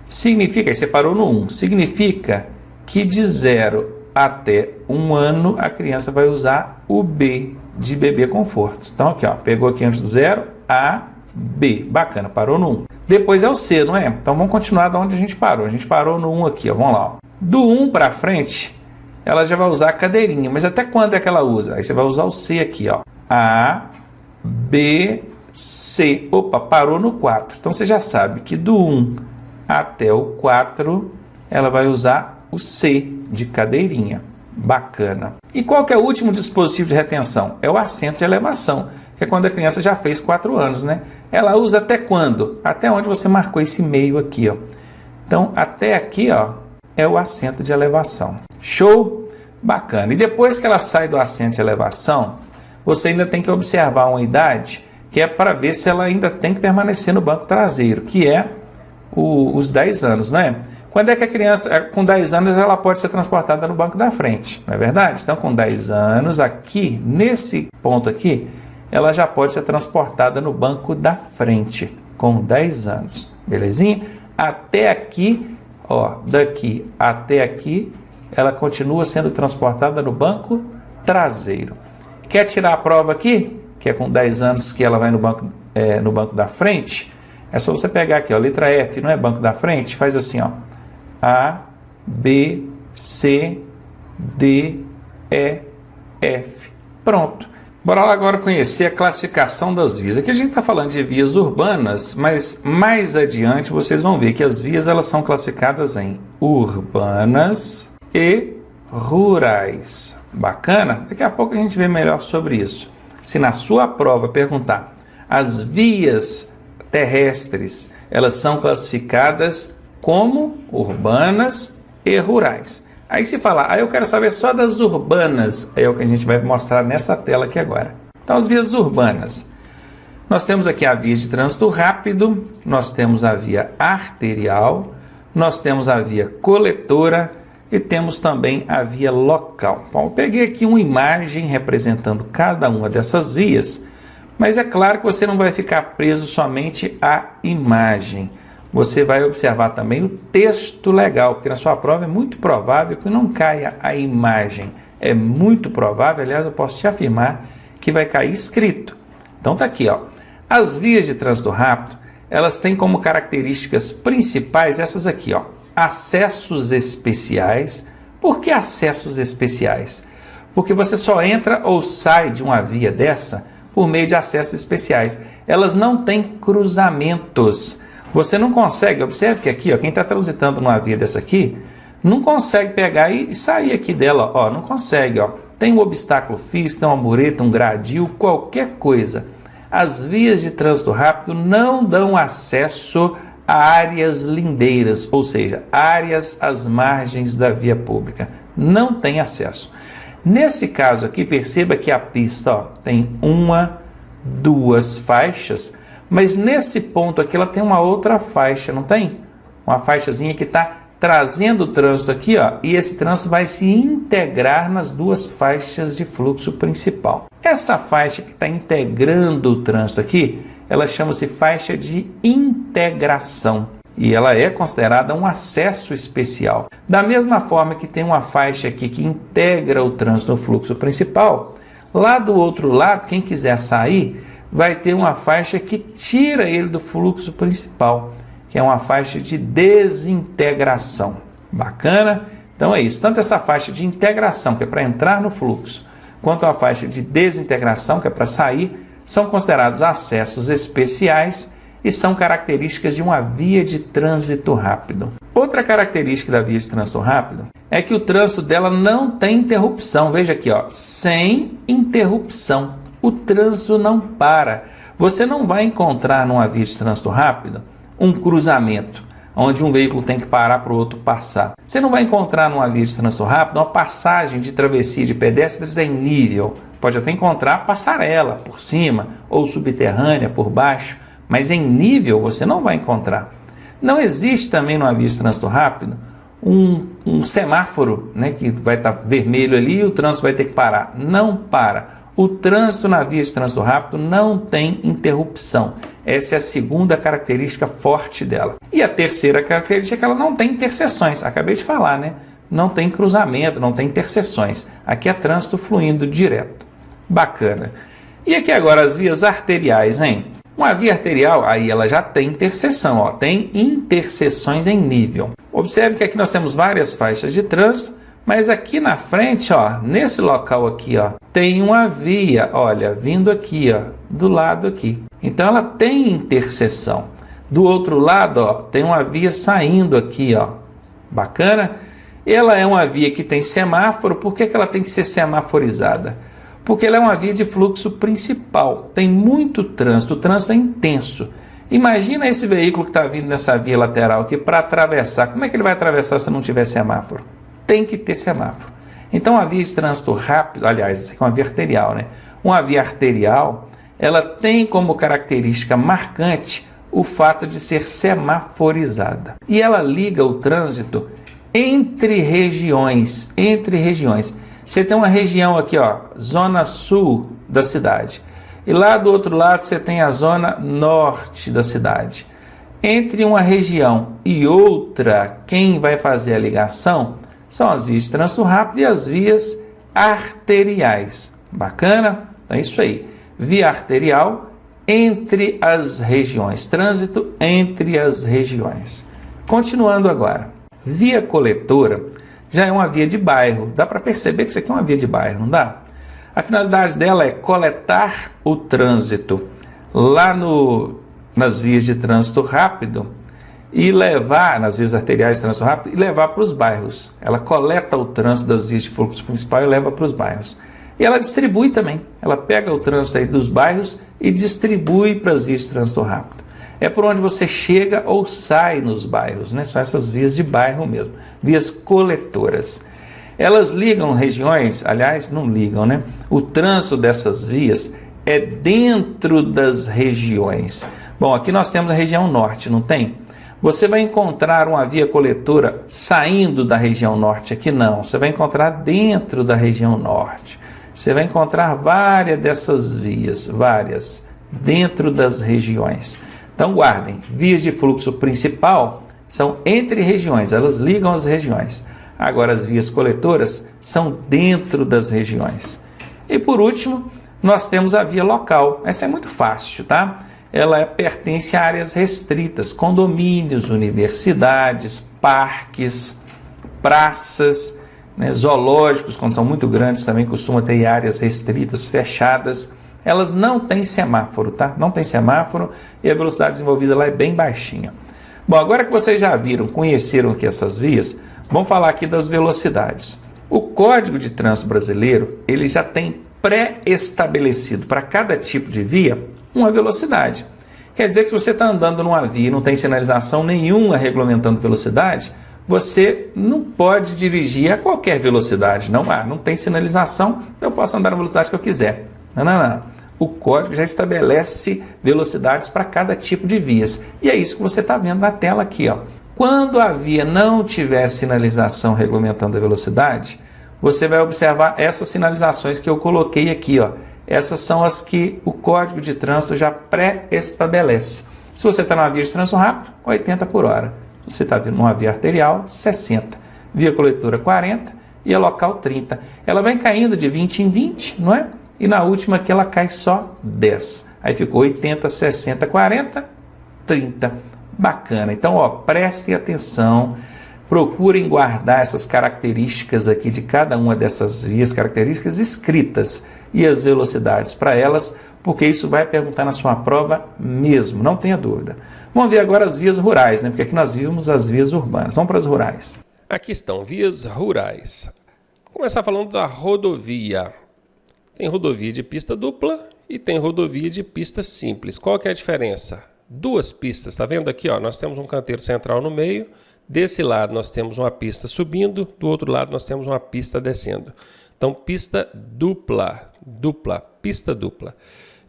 Significa, aí você parou no 1, significa que de 0 até 1 ano a criança vai usar o B de bebê conforto. Então aqui, ó, pegou aqui antes do 0, A, B. Bacana, parou no 1. Depois é o C, não é? Então vamos continuar de onde a gente parou. A gente parou no 1 aqui, ó, vamos lá. Ó. Do 1 para frente, ela já vai usar a cadeirinha, mas até quando é que ela usa? Aí você vai usar o C aqui, ó. A, B, C. Opa, parou no 4. Então você já sabe que do 1 até o 4, ela vai usar o C de cadeirinha. Bacana. E qual que é o último dispositivo de retenção? É o assento de elevação, que é quando a criança já fez 4 anos, né? Ela usa até quando? Até onde você marcou esse meio aqui, ó. Então, até aqui, ó, é o assento de elevação. Show? Bacana. E depois que ela sai do assento de elevação, você ainda tem que observar uma idade que é para ver se ela ainda tem que permanecer no banco traseiro, que é os 10 anos, né? Quando é que a criança, com 10 anos, ela pode ser transportada no banco da frente, não é verdade? Então, com 10 anos, aqui, nesse ponto aqui, ela já pode ser transportada no banco da frente, com 10 anos, belezinha? Até aqui, ó, daqui até aqui, ela continua sendo transportada no banco traseiro. Quer tirar a prova aqui? Que é com 10 anos que ela vai no banco da frente? É só você pegar aqui, ó, letra F, não é banco da frente? Faz assim, ó. A, B, C, D, E, F. Pronto. Bora lá agora conhecer a classificação das vias. Aqui a gente está falando de vias urbanas, mas mais adiante vocês vão ver que as vias elas são classificadas em urbanas e rurais. Bacana? Daqui a pouco a gente vê melhor sobre isso. Se na sua prova perguntar, as vias terrestres, elas são classificadas como urbanas e rurais. Aí se falar, eu quero saber só das urbanas, é o que a gente vai mostrar nessa tela aqui agora. Então, as vias urbanas. Nós temos aqui a via de trânsito rápido, nós temos a via arterial, nós temos a via coletora e temos também a via local. Bom, eu peguei aqui uma imagem representando cada uma dessas vias, mas é claro que você não vai ficar preso somente à imagem. Você vai observar também o texto legal, porque na sua prova é muito provável que não caia a imagem. É muito provável, aliás, eu posso te afirmar que vai cair escrito. Então tá aqui, ó. As vias de trânsito rápido, elas têm como características principais essas aqui, ó. Acessos especiais. Por que acessos especiais? Porque você só entra ou sai de uma via dessa por meio de acessos especiais. Elas não têm cruzamentos. Você não consegue, observe que aqui, ó, quem está transitando numa via dessa aqui, não consegue pegar e sair aqui dela, ó, não consegue, ó. Tem um obstáculo físico, tem uma mureta, um gradil, qualquer coisa. As vias de trânsito rápido não dão acesso a áreas lindeiras, ou seja, áreas às margens da via pública. Não tem acesso. Nesse caso aqui, perceba que a pista, ó, tem 1, 2 faixas, mas nesse ponto aqui ela tem uma outra faixa, não tem? Uma faixazinha que está trazendo o trânsito aqui, ó, e esse trânsito vai se integrar nas 2 faixas de fluxo principal. Essa faixa que está integrando o trânsito aqui, ela chama-se faixa de integração e ela é considerada um acesso especial. Da mesma forma que tem uma faixa aqui que integra o trânsito no fluxo principal, Lá do outro lado, quem quiser sair, vai ter uma faixa que tira ele do fluxo principal, que é uma faixa de desintegração. Bacana? Então é isso, tanto essa faixa de integração, que é para entrar no fluxo, quanto a faixa de desintegração, que é para sair, são considerados acessos especiais e são características de uma via de trânsito rápido. Outra característica da via de trânsito rápido é que o trânsito dela não tem interrupção. Veja aqui, ó, sem interrupção. O trânsito não para. Você não vai encontrar numa via de trânsito rápido um cruzamento, onde um veículo tem que parar para o outro passar. Você não vai encontrar numa via de trânsito rápido uma passagem de travessia de pedestres em nível. Pode até encontrar passarela por cima ou subterrânea por baixo, mas em nível você não vai encontrar. Não existe também numa via de trânsito rápido um semáforo, né, que vai estar vermelho ali e o trânsito vai ter que parar. Não para. O trânsito na via de trânsito rápido não tem interrupção. Essa é a segunda característica forte dela. E a terceira característica é que ela não tem interseções. Acabei de falar, né? Não tem cruzamento, não tem interseções. Aqui é trânsito fluindo direto. Bacana. E aqui agora as vias arteriais, hein? Uma via arterial, aí ela já tem interseção, ó, tem interseções em nível. Observe que aqui nós temos várias faixas de trânsito, mas aqui na frente, ó, nesse local aqui, ó, tem uma via, olha, vindo aqui, ó, do lado aqui. Então ela tem interseção. Do outro lado, ó, tem uma via saindo aqui, ó. Bacana? Ela é uma via que tem semáforo. Por que ela tem que ser semaforizada? Porque ela é uma via de fluxo principal, tem muito trânsito, o trânsito é intenso. Imagina esse veículo que está vindo nessa via lateral aqui para atravessar. Como é que ele vai atravessar se não tiver semáforo? Tem que ter semáforo. Então a via de trânsito rápido, aliás, isso aqui é uma via arterial, né? Uma via arterial, ela tem como característica marcante o fato de ser semaforizada. E ela liga o trânsito entre regiões, Você tem uma região aqui, ó, zona sul da cidade. E lá do outro lado você tem a zona norte da cidade. Entre uma região e outra, quem vai fazer a ligação são as vias de trânsito rápido e as vias arteriais. Bacana? Então é isso aí. Via arterial entre as regiões. Trânsito entre as regiões. Continuando agora. Via coletora já é uma via de bairro. Dá para perceber que isso aqui é uma via de bairro, não dá? A finalidade dela é coletar o trânsito lá nas vias de trânsito rápido e levar, nas vias arteriais de trânsito rápido, e levar para os bairros. Ela coleta o trânsito das vias de fluxo principal e leva para os bairros. E ela distribui também. Ela pega o trânsito aí dos bairros e distribui para as vias de trânsito rápido. É por onde você chega ou sai nos bairros, né? São essas vias de bairro mesmo, vias coletoras. Elas ligam regiões, aliás, não ligam, né? O trânsito dessas vias é dentro das regiões. Bom, aqui nós temos a região norte, não tem? Você vai encontrar uma via coletora saindo da região norte, aqui não. Você vai encontrar dentro da região norte. Você vai encontrar várias dessas vias, várias, dentro das regiões. Então guardem, vias de fluxo principal são entre regiões, elas ligam as regiões. Agora as vias coletoras são dentro das regiões. E por último, nós temos a via local. Essa é muito fácil, tá? Ela pertence a áreas restritas, condomínios, universidades, parques, praças, né, zoológicos, quando são muito grandes também costumam ter áreas restritas, fechadas. Elas não têm semáforo, tá? Não tem semáforo e a velocidade desenvolvida lá é bem baixinha. Bom, agora que vocês já viram, conheceram aqui essas vias, vamos falar aqui das velocidades. O Código de Trânsito Brasileiro, ele já tem pré-estabelecido para cada tipo de via uma velocidade. Quer dizer que se você está andando numa via e não tem sinalização nenhuma regulamentando velocidade, você não pode dirigir a qualquer velocidade. Não tem sinalização, eu posso andar na velocidade que eu quiser. Não. O código já estabelece velocidades para cada tipo de vias. E é isso que você está vendo na tela aqui, ó. Quando a via não tiver sinalização regulamentando a velocidade, você vai observar essas sinalizações que eu coloquei aqui, ó. Essas são as que o Código de Trânsito já pré-estabelece. Se você está numa via de trânsito rápido, 80 por hora. Se você está numa via arterial, 60. Via coletora, 40 e a local, 30. Ela vai caindo de 20 em 20, não é? e na última aqui ela cai só 10. Aí ficou 80, 60, 40, 30. Bacana. Então, ó, prestem atenção, procurem guardar essas características aqui de cada uma dessas vias, características escritas e as velocidades para elas, porque isso vai perguntar na sua prova mesmo, não tenha dúvida. Vamos ver agora as vias rurais, né? Porque aqui nós vimos as vias urbanas. Vamos para as rurais. Aqui estão, vias rurais. Vou começar falando da rodovia. Tem rodovia de pista dupla e tem rodovia de pista simples. Qual que é a diferença? Duas pistas, tá vendo aqui, ó? Nós temos um canteiro central no meio. Desse lado nós temos uma pista subindo, do outro lado nós temos uma pista descendo. Então, pista dupla, pista dupla.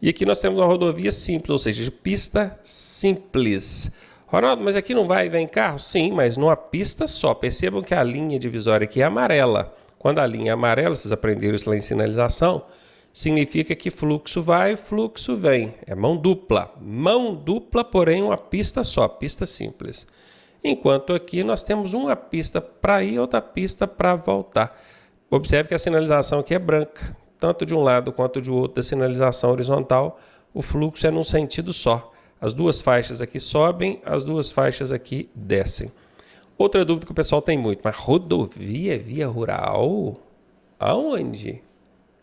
E aqui nós temos uma rodovia simples, ou seja, de pista simples. Ronaldo, mas aqui não vai e vem carro? Sim, mas numa pista só. Percebam que a linha divisória aqui é amarela. Quando a linha é amarela, vocês aprenderam isso lá em sinalização, significa que fluxo vai, fluxo vem. É mão dupla, porém uma pista só, pista simples. Enquanto aqui nós temos uma pista para ir, outra pista para voltar. Observe que a sinalização aqui é branca, tanto de um lado quanto de outro da sinalização horizontal, o fluxo é num sentido só. As duas faixas aqui sobem, as duas faixas aqui descem. Outra dúvida que o pessoal tem muito, mas rodovia é via rural? Aonde?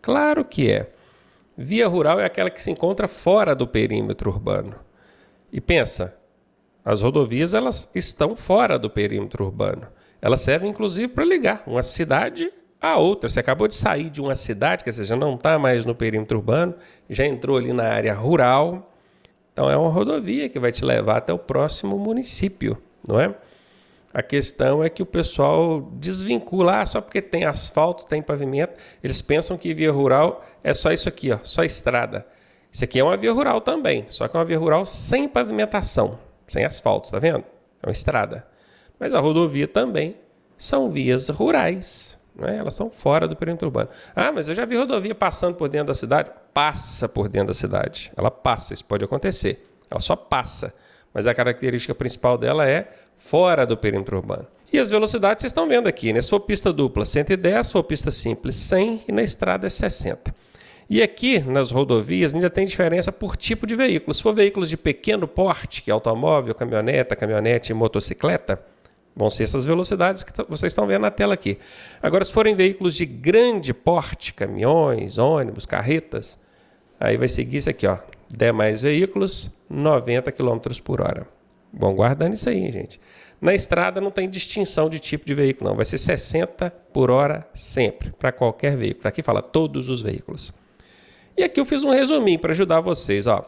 Claro que é. Via rural é aquela que se encontra fora do perímetro urbano. E pensa, as rodovias elas estão fora do perímetro urbano. Elas servem inclusive para ligar uma cidade a outra. Você acabou de sair de uma cidade, que você já não está mais no perímetro urbano, já entrou ali na área rural. Então é uma rodovia que vai te levar até o próximo município, não é? A questão é que o pessoal desvincula, só porque tem asfalto, tem pavimento, eles pensam que via rural é só isso aqui, ó, só estrada. Isso aqui é uma via rural também, só que é uma via rural sem pavimentação, sem asfalto, tá vendo? É uma estrada. Mas a rodovia também são vias rurais, né? Elas são fora do perímetro urbano. Ah, mas eu já vi rodovia passando por dentro da cidade. Passa por dentro da cidade. Ela passa, isso pode acontecer. Ela só passa. Mas a característica principal dela é fora do perímetro urbano. E as velocidades vocês estão vendo aqui, né? Se for pista dupla, 110, se for pista simples, 100 e na estrada é 60. E aqui nas rodovias ainda tem diferença por tipo de veículo. Se for veículos de pequeno porte, que é automóvel, caminhonete e motocicleta, vão ser essas velocidades que vocês estão vendo na tela aqui. Agora, se forem veículos de grande porte, caminhões, ônibus, carretas, aí vai seguir isso aqui, ó. Demais veículos, 90 km por hora. Vão guardando isso aí, gente. Na estrada não tem distinção de tipo de veículo, não. Vai ser 60 por hora sempre, para qualquer veículo. Aqui fala todos os veículos. E aqui eu fiz um resuminho para ajudar vocês, ó.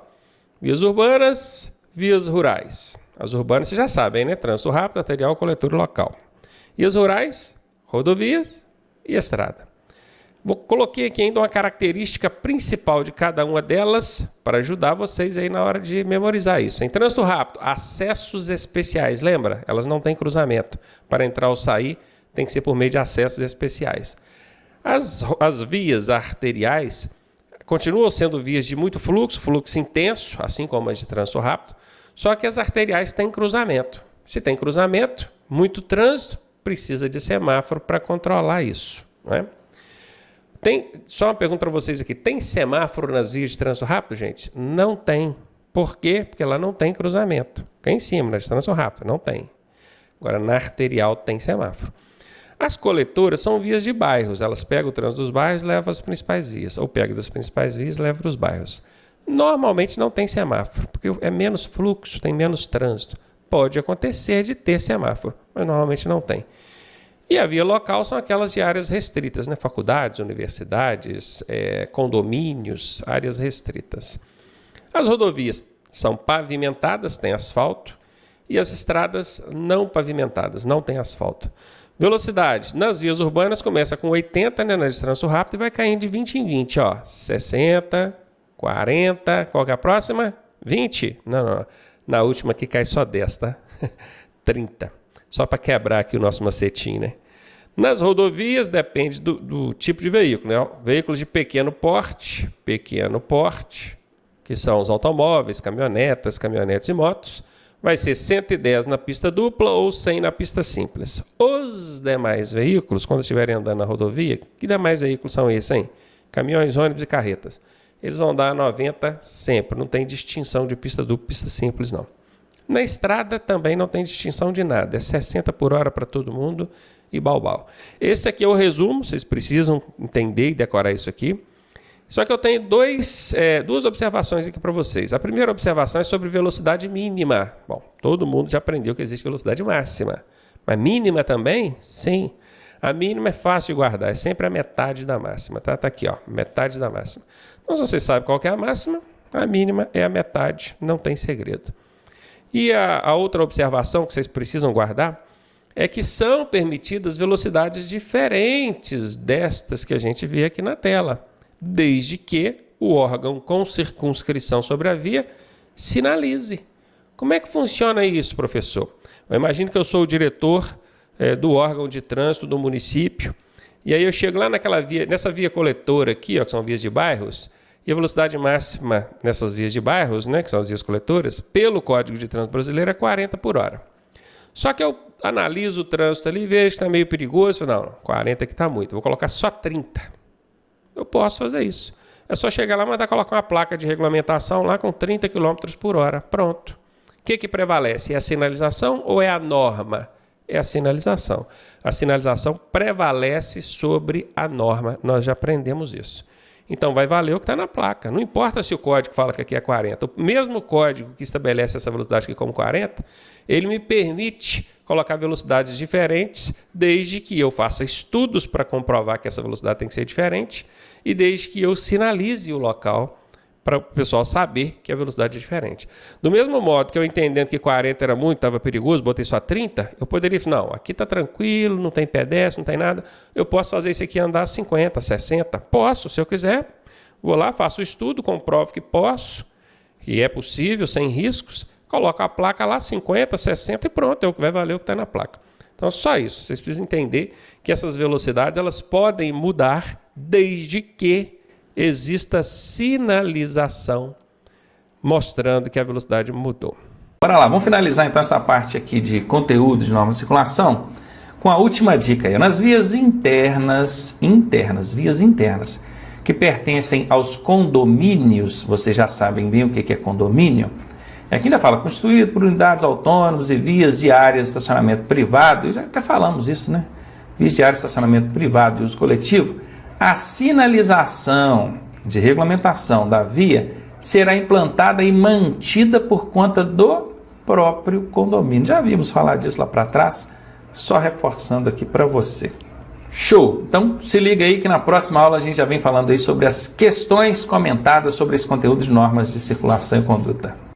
Vias urbanas, vias rurais. As urbanas vocês já sabem, né? Trânsito rápido, arterial, coletor local. E as rurais, rodovias e estrada. Coloquei aqui ainda uma característica principal de cada uma delas para ajudar vocês aí na hora de memorizar isso. Em trânsito rápido, acessos especiais, lembra? Elas não têm cruzamento. Para entrar ou sair, tem que ser por meio de acessos especiais. As vias arteriais continuam sendo vias de muito fluxo, fluxo intenso, assim como as de trânsito rápido, só que as arteriais têm cruzamento. Se tem cruzamento, muito trânsito, precisa de semáforo para controlar isso, não é? Só uma pergunta para vocês aqui. Tem semáforo nas vias de trânsito rápido, gente? Não tem. Por quê? Porque lá não tem cruzamento. Aqui em cima, nas de trânsito rápido, não tem. Agora, na arterial tem semáforo. As coletoras são vias de bairros. Elas pegam o trânsito dos bairros e levam às principais vias. Ou pegam das principais vias e levam para os bairros. Normalmente não tem semáforo, porque é menos fluxo, tem menos trânsito. Pode acontecer de ter semáforo, mas normalmente não tem. E a via local são aquelas de áreas restritas, né? Faculdades, universidades, condomínios, áreas restritas. As rodovias são pavimentadas, tem asfalto, e as estradas não pavimentadas, não tem asfalto. Velocidade, nas vias urbanas começa com 80, né, na de trânsito rápido, e vai caindo de 20 em 20, ó, 60, 40, qual que é a próxima? 20? Não. Na última aqui cai só 10, tá? 30. Só para quebrar aqui o nosso macetinho, né? Nas rodovias depende do tipo de veículo, né? Veículos de pequeno porte, que são os automóveis, caminhonetes e motos, vai ser 110 na pista dupla ou 100 na pista simples. Os demais veículos, quando estiverem andando na rodovia, que demais veículos são esses, hein? caminhões, ônibus e carretas. Eles vão dar 90 sempre, não tem distinção de pista dupla e pista simples, não. Na estrada também não tem distinção de nada, é 60 por hora para todo mundo e balbal. Esse aqui é o resumo, vocês precisam entender e decorar isso aqui. Só que eu tenho duas observações aqui para vocês. A primeira observação é sobre velocidade mínima. Bom, todo mundo já aprendeu que existe velocidade máxima. Mas mínima também? Sim. A mínima é fácil de guardar, é sempre a metade da máxima. Tá aqui, ó, metade da máxima. Então, se você sabe qual que é a máxima, a mínima é a metade, não tem segredo. E a outra observação que vocês precisam guardar é que são permitidas velocidades diferentes destas que a gente vê aqui na tela, desde que o órgão com circunscrição sobre a via sinalize. Como é que funciona isso, professor? Eu imagino que eu sou o diretor do órgão de trânsito do município, e aí eu chego lá nessa via coletora aqui, ó, que são vias de bairros, e a velocidade máxima nessas vias de bairros, né, que são as vias coletoras, pelo Código de Trânsito Brasileiro é 40 por hora. Só que eu analiso o trânsito ali, vejo que está meio perigoso, falo, não, 40 aqui está muito, vou colocar só 30. Eu posso fazer isso. É só chegar lá e mandar colocar uma placa de regulamentação lá com 30 km por hora. Pronto. O que prevalece? É a sinalização ou é a norma? É a sinalização. A sinalização prevalece sobre a norma. Nós já aprendemos isso. Então, vai valer o que está na placa. Não importa se o código fala que aqui é 40. O mesmo código que estabelece essa velocidade aqui como 40, ele me permite colocar velocidades diferentes, desde que eu faça estudos para comprovar que essa velocidade tem que ser diferente e desde que eu sinalize o local para o pessoal saber que a velocidade é diferente. Do mesmo modo que eu entendendo que 40 era muito, estava perigoso, botei só 30, eu poderia falar, não, aqui está tranquilo, não tem pedestre, não tem nada, eu posso fazer isso aqui andar 50, 60, posso, se eu quiser, vou lá, faço o estudo, comprovo que posso, e é possível, sem riscos, coloco a placa lá, 50, 60 e pronto, é o que vai valer o que está na placa. Então, só isso, vocês precisam entender que essas velocidades, elas podem mudar desde que exista sinalização mostrando que a velocidade mudou. Bora lá, vamos finalizar então essa parte aqui de conteúdo de norma de circulação com a última dica aí. Nas vias internas, que pertencem aos condomínios, vocês já sabem bem o que é condomínio, aqui ainda fala constituído por unidades autônomas e vias de áreas de estacionamento privado, já até falamos isso, né? Vias de área de estacionamento privado de uso coletivo. A sinalização de regulamentação da via será implantada e mantida por conta do próprio condomínio. Já vimos falar disso lá para trás, só reforçando aqui para você. Show! Então se liga aí que na próxima aula a gente já vem falando aí sobre as questões comentadas sobre esse conteúdo de normas de circulação e conduta.